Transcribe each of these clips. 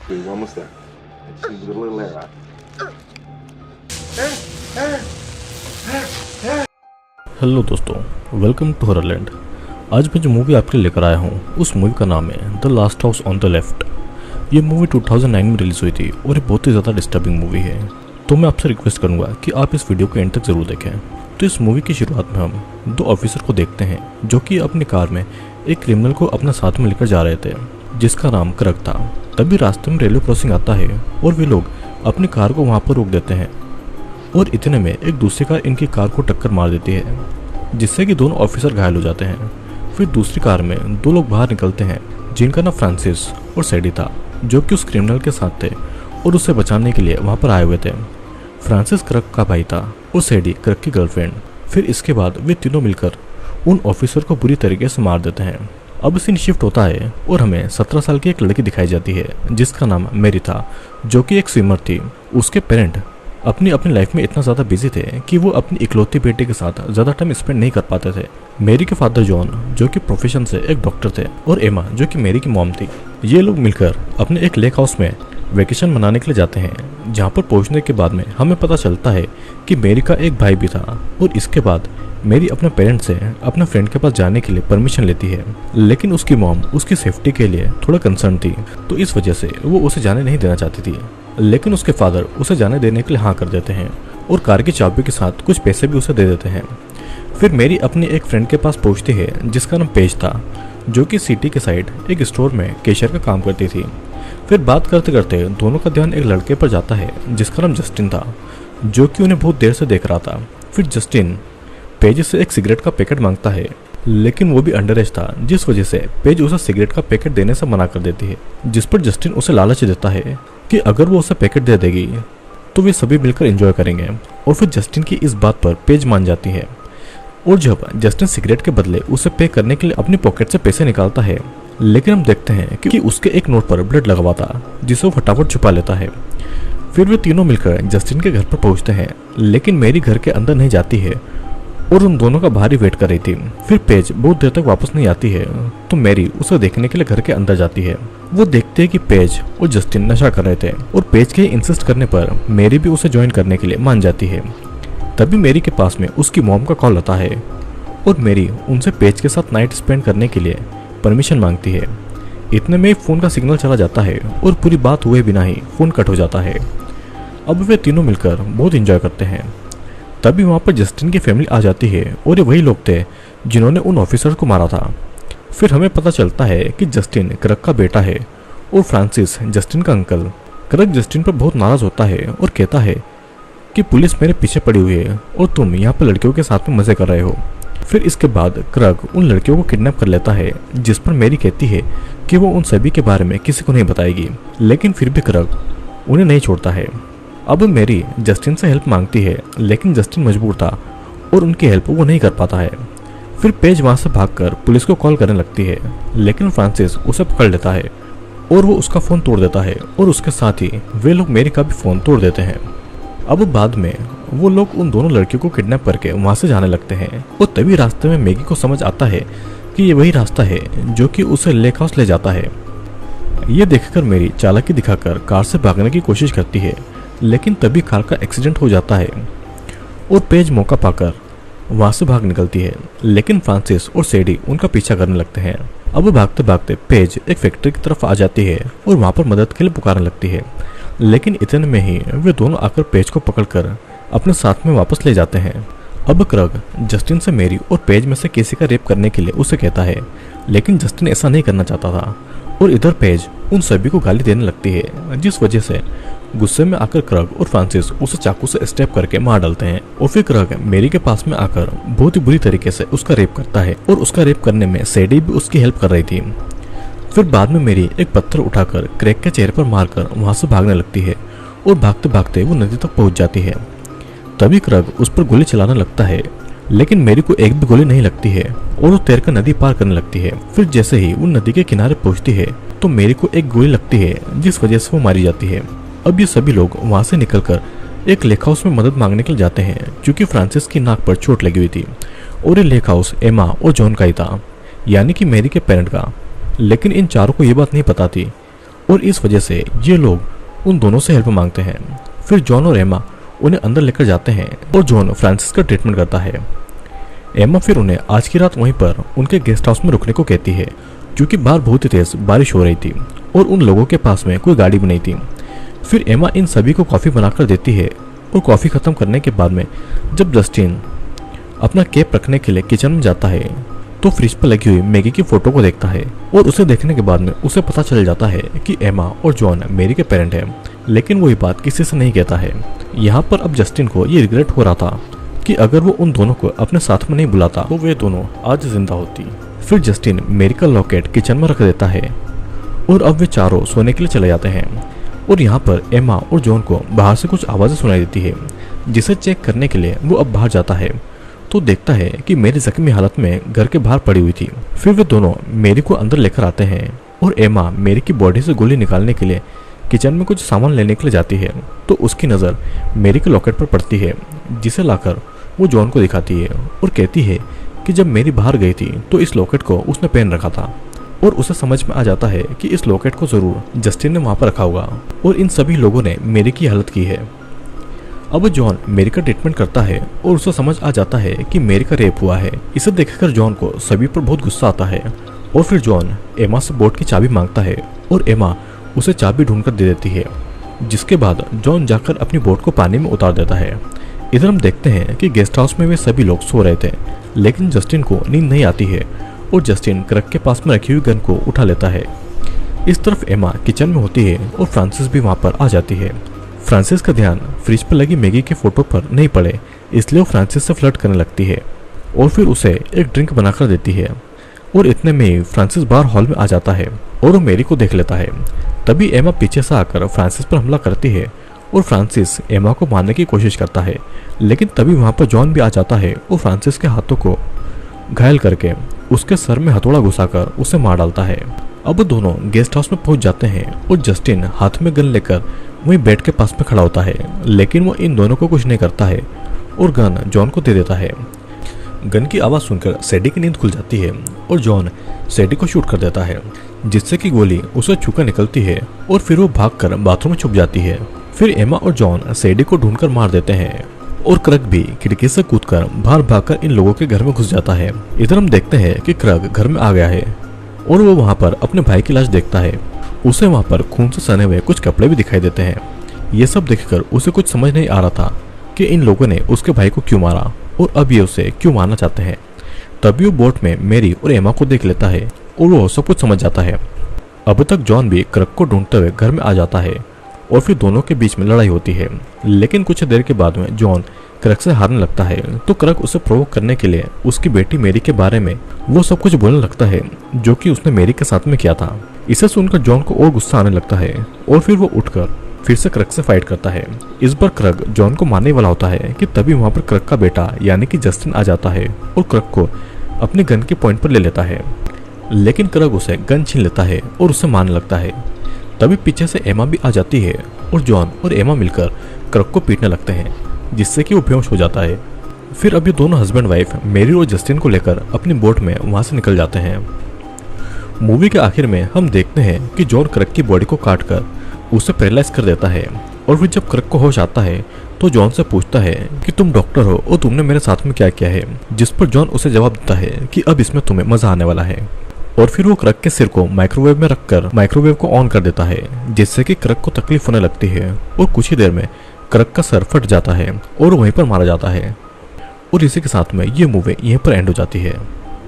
We're almost there. I just need a little air out. Hello दोस्तों, welcome to हॉररलैंड। आज मैं जो movie आपके लिए लेकर आया हूँ उस मूवी का नाम है the last house on the left. ये मूवी 2009 में रिलीज़ हुई थी और ये बहुत ही ज़्यादा डिस्टर्बिंग मूवी है। तो मैं आपसे रिक्वेस्ट करूँगा कि आप इस वीडियो को एंड तक ज़रूर देखें। तो इस मूवी की शुरुआत में हम दो ऑफिसर को देखते हैं जो कि अपनी कार में एक क्रिमिनल को अपने साथ में लेकर जा रहे थे जिसका नाम क्रग था। तभी रास्ते में रेलवे क्रॉसिंग आता है और वे लोग अपनी कार को वहाँ पर रोक देते हैं और इतने में एक दूसरी कार इनकी कार को टक्कर मार देती है जिससे कि दोनों ऑफिसर घायल हो जाते हैं। फिर दूसरी कार में दो लोग बाहर निकलते हैं जिनका नाम फ्रांसिस और सैडी था जो कि उस क्रिमिनल के साथ थे और उसे बचाने के लिए वहाँ पर आए हुए थे। फ्रांसिस क्रग का भाई था और सैडी क्रग की गर्लफ्रेंड। फिर इसके बाद वे तीनों मिलकर उन ऑफिसर को बुरी तरीके से मार देते हैं। अब सीन शिफ्ट होता है और हमें 17 साल की एक लड़की दिखाई जाती है जिसका नाम मेरी था जो कि एक स्विमर थी। उसके पेरेंट अपनी लाइफ में इतना ज़्यादा बिजी थे कि वो अपनी इकलौती बेटे के साथ ज़्यादा टाइम स्पेंड नहीं कर पाते थे। मेरी के फादर जॉन जो कि प्रोफेशन से एक डॉक्टर थे और एमा जो कि मेरी की मॉम थी। ये लोग मिलकर अपने एक लेक हाउस में वेकेशन मनाने के लिए जाते हैं जहाँ पर पहुँचने के बाद में हमें पता चलता है कि मेरी का एक भाई भी था और इसके बाद मेरी अपने पेरेंट्स से अपने फ्रेंड के पास जाने के लिए परमिशन लेती है, लेकिन उसकी मॉम उसकी सेफ्टी के लिए थोड़ा कंसर्न थी तो इस वजह से वो उसे जाने नहीं देना चाहती थी। लेकिन उसके फादर उसे जाने देने के लिए हाँ कर देते हैं और कार की चाबी के साथ कुछ पैसे भी उसे दे देते हैं। फिर मेरी अपनी एक फ्रेंड के पास पहुंचती है जिसका नाम पेज था जो कि सिटी के साइड एक स्टोर में कैशियर का काम करती थी। फिर बात करते करते दोनों का ध्यान एक लड़के पर जाता है जिसका नाम जस्टिन था जो कि उन्हें बहुत देर से देख रहा था। फिर जस्टिन पेज से एक सिगरेट का पैकेट मांगता है लेकिन वो भी अंडर एज था जिस वजह से पेज उसे सिगरेट का पैकेट देने से मना कर देती है, जिस पर जस्टिन उसे लालच देता है कि अगर वो उसे पैकेट दे देगी तो वे सभी मिलकर एंजॉय करेंगे। और फिर जस्टिन की इस बात पर पेज मान जाती है और जब जस्टिन सिगरेट के बदले उसे पे करने के लिए अपनी पॉकेट से पैसे निकालता है लेकिन हम देखते हैं कि उसके एक नोट पर ब्लड लगा हुआ था जिसे वो फटाफट छुपा लेता है। फिर वे तीनों मिलकर जस्टिन के घर पर पहुंचते हैं लेकिन मेरी घर के अंदर नहीं जाती है और उन दोनों का बाहर ही वेट कर रही थी। फिर पेज बहुत देर तक वापस नहीं आती है तो मैरी उसे देखने के लिए घर के अंदर जाती है। वो देखते हैं कि पेज और जस्टिन नशा कर रहे थे और पेज के इंसिस्ट करने पर मैरी भी उसे ज्वाइन करने के लिए मान जाती है। तभी मैरी के पास में उसकी मॉम का कॉल आता है और मैरी उनसे पेज के साथ नाइट स्पेंड करने के लिए परमिशन मांगती है। इतने में फोन का सिग्नल चला जाता है और पूरी बात हुए बिना ही फोन कट हो जाता है। अब वे तीनों मिलकर बहुत इंजॉय करते हैं। तभी वहाँ पर जस्टिन की फैमिली आ जाती है और ये वही लोग थे जिन्होंने उन ऑफिसर को मारा था। फिर हमें पता चलता है कि जस्टिन क्रग का बेटा है और फ्रांसिस जस्टिन का अंकल। क्रग जस्टिन पर बहुत नाराज होता है और कहता है कि पुलिस मेरे पीछे पड़ी हुई है और तुम यहाँ पर लड़कियों के साथ में मजे कर रहे हो। फिर इसके बाद क्रग उन लड़कियों को किडनैप कर लेता है जिस पर मेरी कहती है कि वो उन सभी के बारे में किसी को नहीं बताएगी, लेकिन फिर भी क्रग उन्हें नहीं छोड़ता है। अब मेरी जस्टिन से हेल्प मांगती है लेकिन जस्टिन मजबूर था और उनकी हेल्प वो नहीं कर पाता है। फिर पेज वहाँ से भागकर पुलिस को कॉल करने लगती है लेकिन फ्रांसिस उसे पकड़ लेता है और वो उसका फ़ोन तोड़ देता है और उसके साथ ही वे लोग मेरी का भी फ़ोन तोड़ देते हैं। अब बाद में वो लोग उन दोनों लड़कियों को किडनैप करके वहाँ से जाने लगते हैं और तभी रास्ते में मैगी को समझ आता है कि ये वही रास्ता है जो कि उसे लेक हाउस ले जाता है। ये देखकर मेरी चालाकी दिखाकर कार से भागने की कोशिश करती है लेकिन तभी कार का एक्सीडेंट हो जाता है और पेज मौका पाकर वहां से भाग निकलती है, लेकिन फ्रांसिस और सैडी उनका पीछा करने लगते हैं। अब भागते भागते पेज एक फैक्ट्री की तरफ आ जाती है और वहां पर मदद के लिए पुकारने लगती है, लेकिन इतने में ही वे दोनों आकर पेज को पकड़कर अपने साथ में वापस ले जाते हैं। अब क्रग जस्टिन से मेरी और पेज में से किसी का रेप करने के लिए उसे कहता है, लेकिन जस्टिन ऐसा नहीं करना चाहता था और इधर पेज उन सभी को गाली देने लगती है, जिस वजह से गुस्से में आकर क्रग और फ्रांसिस उसे चाकू से स्टेप करके मार डालते हैं। और फिर क्रग मेरी के पास में आकर बहुत ही बुरी तरीके से उसका रेप करता है और उसका रेप करने में सैडी भी उसकी हेल्प कर रही थी। फिर बाद में मेरी एक पत्थर उठाकर क्रैग के चेहरे पर मारकर वहां से भागने लगती है और भागते भागते वो नदी तक पहुंच जाती है। तभी क्रग उस पर गोली चलाने लगता है लेकिन मेरी को एक भी गोली नहीं लगती है और वो तैरकर नदी पार करने लगती है। फिर जैसे ही वो नदी के किनारे पहुंचती है तो मेरी को एक गोली लगती है जिस वजह से वो मारी जाती है। अब ये सभी लोग वहां से निकलकर एक लेक हाउस में मदद मांगने के लिए जाते हैं क्योंकि फ्रांसिस की नाक पर चोट लगी हुई थी और ये लेक हाउस एमा और जॉन का ही था, यानी कि मेरी के पेरेंट का। लेकिन इन चारों को ये बात नहीं पता थी और इस वजह से ये लोग उन दोनों से हेल्प मांगते हैं। फिर जॉन और एमा उन्हें अंदर लेकर जाते हैं और जॉन फ्रांसिस का ट्रीटमेंट करता है। एमा फिर उन्हें आज की रात वहीं पर उनके गेस्ट हाउस में रुकने को कहती है, क्योंकि बाहर बहुत ही तेज बारिश हो रही थी और उन लोगों के पास में कोई गाड़ी भी नहीं थी। फिर एमा इन सभी को कॉफ़ी बनाकर देती है और कॉफ़ी ख़त्म करने के बाद में जब जस्टिन अपना केप रखने के लिए किचन में जाता है तो फ्रिज पर लगी हुई मैगी की फोटो को देखता है और उसे देखने के बाद में उसे पता चल जाता है कि एमा और जॉन मैरी के पेरेंट हैं, लेकिन वो ये बात किसी से नहीं कहता है। यहाँ पर अब जस्टिन को ये रिग्रेट हो रहा था कि अगर वो उन दोनों को अपने साथ में नहीं बुलाता तो वे दोनों आज जिंदा होती। फिर जस्टिन मैरी का लॉकेट किचन में रख देता है और अब वे चारों सोने के लिए चले जाते हैं। और यहाँ पर एमा और जॉन को बाहर से कुछ आवाज़ें सुनाई देती है, जिसे चेक करने के लिए वो अब बाहर जाता है तो देखता है कि मेरी जख्मी हालत में घर के बाहर पड़ी हुई थी। फिर वे दोनों मेरी को अंदर लेकर आते हैं और एमा मेरी की बॉडी से गोली निकालने के लिए किचन में कुछ सामान लेने के लिए जाती है तो उसकी नज़र मेरी के लॉकेट पर पड़ती है, जिसे लाकर वो जॉन को दिखाती है और कहती है कि जब मेरी बाहर गई थी तो इस लॉकेट को उसने पहन रखा था। और उसे समझ में आ जाता है कि इस लॉकेट को ज़रूर जस्टिन ने वहाँ पर रखा होगा और इन सभी लोगों ने मेरी की हालत की है। अब जॉन मेरी का ट्रीटमेंट करता है और उसे समझ आ जाता है कि मेरी का रेप हुआ है। इसे देखकर जॉन को सभी पर बहुत गुस्सा आता है और फिर जॉन एमा से बोट की चाबी मांगता है और एमा उसे चाबी ढूंढकर दे देती है, जिसके बाद जॉन जाकर अपनी बोट को पानी में उतार देता है। इधर हम देखते हैं कि गेस्ट हाउस में वे सभी लोग सो रहे थे, लेकिन जस्टिन को नींद नहीं आती है और जस्टिन क्रक के पास में रखी हुई गन को उठा लेता है। इस तरफ एमा किचन में होती है और फ्रांसिस भी वहाँ पर आ जाती है। फ्रांसिस का ध्यान फ्रिज पर लगी मैगी के फोटो पर नहीं पड़े, इसलिए वो फ्रांसिस से फ्लर्ट करने लगती है और फिर उसे एक ड्रिंक बनाकर देती है। और इतने में ही फ्रांसिस बाहर हॉल में आ जाता है और वो मेरी को देख लेता है। तभी एमा पीछे से आकर फ्रांसिस पर हमला करती है और फ्रांसिस एमा को मारने की कोशिश करता है, लेकिन तभी वहाँ पर जॉन भी आ जाता है और फ्रांसिस के हाथों को घायल करके उसके सर में हथौड़ा घुसाकर उसे मार डालता है। अब दोनों गेस्ट हाउस में पहुंच जाते हैं और जस्टिन हाथ में गन लेकर वहीं बेड के पास में खड़ा होता है, लेकिन वो इन दोनों को कुछ नहीं करता है और गन जॉन को दे देता है। गन की आवाज़ सुनकर सैडी की नींद खुल जाती है और जॉन सैडी को शूट कर देता है, जिससे कि गोली उसे छूकर निकलती है और फिर वो भागकर बाथरूम में छुप जाती है। फिर एमा और जॉन सैडी को ढूंढकर मार देते हैं और क्रग भी खिड़की से कूदकर बाहर भागकर इन लोगों के घर में घुस जाता है। इधर हम देखते हैं कि क्रग घर में आ गया है और वो वहाँ पर अपने भाई की लाश देखता है। उसे वहाँ पर खून से सने हुए कुछ कपड़े भी दिखाई देते हैं। ये सब देखकर उसे कुछ समझ नहीं आ रहा था कि इन लोगों ने उसके भाई को क्यों मारा और अब ये उसे क्यों मारना चाहते हैं। तभी वो बोट में मेरी और एमा को देख लेता है और वो सब कुछ समझ जाता है। अब तक जॉन भी क्रग को ढूंढते हुए घर में आ जाता है और फिर दोनों के बीच में लड़ाई होती है, लेकिन कुछ देर के बाद में जॉन क्रग से हारने लगता है तो क्रग उसे प्रोवोक करने के लिए उसकी बेटी मेरी के बारे में वो सब कुछ बोलने लगता है जो कि उसने मेरी के साथ में किया था। इसे सुनकर जॉन को और गुस्सा आने लगता है और फिर वो उठकर फिर से क्रग से फाइट करता है। इस बार क्रग जॉन को मारने वाला होता है कि तभी वहाँ पर क्रग का बेटा यानी कि जस्टिन आ जाता है और क्रग को अपने गन के पॉइंट पर ले लेता है, लेकिन क्रग उसे गन छीन लेता है और उसे मारने लगता है। तभी पीछे से एमा भी आ जाती है और जॉन और एमा मिलकर क्रग को पीटने लगते हैं, जिससे कि वो बेहोश हो जाता है। फिर अब ये दोनों हस्बैंड वाइफ मेरी और जस्टिन को लेकर अपनी बोट में वहाँ से निकल जाते हैं। मूवी के आखिर में हम देखते हैं कि जॉन क्रग की बॉडी को काट कर उसे पैरालाइज कर देता है और फिर जब क्रग को होश आता है तो जॉन से पूछता है कि तुम डॉक्टर हो और तुमने मेरे साथ में क्या किया है, जिस पर जॉन उसे जवाब देता है कि अब इसमें तुम्हें मजा आने वाला है। और फिर वो क्रग के सिर को माइक्रोवेव में रखकर माइक्रोवेव को ऑन कर देता है, जिससे कि क्रग को तकलीफ होने लगती है और कुछ ही देर में क्रग का सर फट जाता है और वहीं पर मारा जाता है। और इसी के साथ में ये मूवी यहीं पर एंड हो जाती है।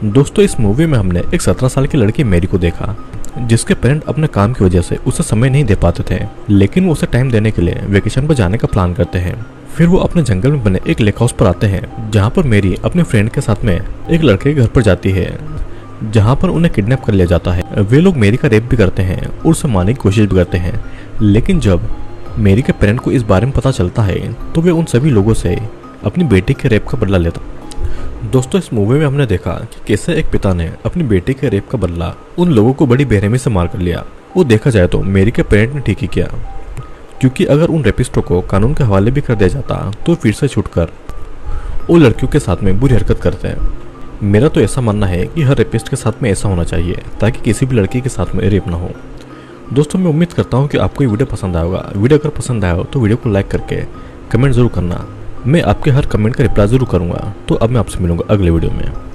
दोस्तों, इस मूवी में हमने एक 17 साल की लड़की मेरी को देखा, जिसके पेरेंट अपने काम की वजह से उसे समय नहीं दे पाते थे, लेकिन वो उसे टाइम देने के लिए वेकेशन पर जाने का प्लान करते हैं। फिर वो अपने जंगल में बने एक लेक हाउस पर आते हैं, जहाँ पर मेरी अपने फ्रेंड के साथ में एक लड़के के घर पर जाती है, जहाँ पर उन्हें किडनैप कर लिया जाता है। वे लोग मेरी का रेप भी करते हैं और उसे मारने की कोशिश भी करते हैं, लेकिन जब मेरी के पेरेंट को इस बारे में पता चलता है तो वे उन सभी लोगों से अपनी बेटी के रेप का बदला लेता। दोस्तों, इस मूवी में हमने देखा कि कैसे एक पिता ने अपनी बेटी के रेप का बदला उन लोगों को बड़ी बेरहमी से मार कर लिया। वो देखा जाए तो मेरी के पेरेंट ने ठीक ही किया, क्योंकि अगर उन रेपिस्टों को कानून के हवाले भी कर दिया जाता तो फिर से छूटकर वो लड़कियों के साथ में बुरी हरकत करते हैं। मेरा तो ऐसा मानना है कि हर रेपिस्ट के साथ में ऐसा होना चाहिए ताकि किसी भी लड़की के साथ में रेप ना हो। दोस्तों मैं उम्मीद करता हूँ कि आपको ये वीडियो पसंद आया होगा। वीडियो अगर पसंद आया हो तो वीडियो को लाइक करके कमेंट ज़रूर करना। मैं आपके हर कमेंट का रिप्लाई ज़रूर करूँगा। तो अब मैं आपसे मिलूँगा अगले वीडियो में।